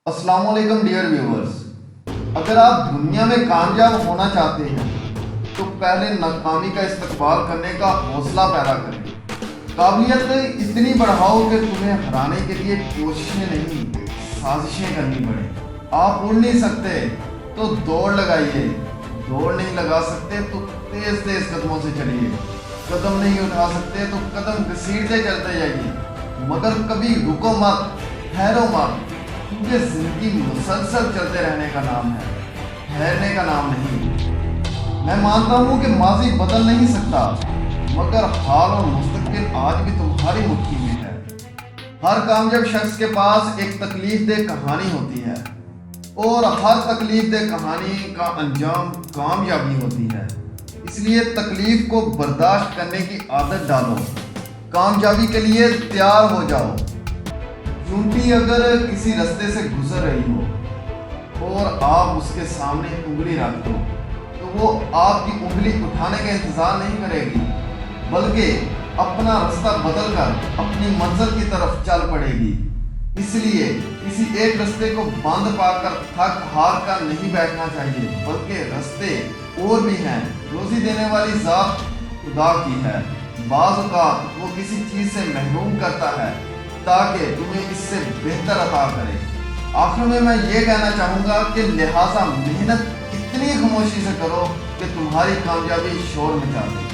السلام علیکم dear viewers, اگر آپ دنیا میں کامیاب ہونا چاہتے ہیں تو پہلے ناکامی کا استقبال کرنے کا حوصلہ پیدا کریں۔ قابلیت اتنی بڑھاؤ کہ تمہیں ہرانے کے لیے کوششیں نہیں سازشیں کرنی پڑیں۔ آپ اڑ نہیں سکتے تو دوڑ لگائیے، دوڑ نہیں لگا سکتے تو تیز تیز قدموں سے چلیے، قدم نہیں اٹھا سکتے تو قدم گھسیٹتے چلتے جائیے، مگر کبھی رکو مت، ٹھہرو مت، کیونکہ زندگی مسلسل چلتے رہنے کا نام ہے، ٹھہرنے کا نام نہیں۔ میں مانتا ہوں کہ ماضی بدل نہیں سکتا، مگر حال اور مستقبل آج بھی تمہاری مٹھی میں ہے۔ ہر کامیاب شخص کے پاس ایک تکلیف دہ کہانی ہوتی ہے، اور ہر تکلیف دہ کہانی کا انجام کامیابی ہوتی ہے۔ اس لیے تکلیف کو برداشت کرنے کی عادت ڈالو، کامیابی کے لیے تیار ہو جاؤ۔ چونٹی اگر کسی رستے سے گزر رہی ہو اور آپ اس کے سامنے انگلی رکھ دو تو وہ آپ کی انگلی اٹھانے کا انتظار نہیں کرے گی، بلکہ اپنا رستہ بدل کر اپنی منزل کی طرف چل پڑے گی۔ اس لیے کسی ایک رستے کو بند پا کر تھک ہار کر نہیں بیٹھنا چاہیے، بلکہ رستے اور بھی ہیں۔ روزی دینے والی ذات خدا کی ہے، بعض اوقات وہ کسی چیز سے محروم کرتا ہے تاکہ تمہیں اس سے بہتر عطا کرے۔ آخر میں یہ کہنا چاہوں گا کہ لہٰذا محنت اتنی خاموشی سے کرو کہ تمہاری کامیابی شور مچا دے۔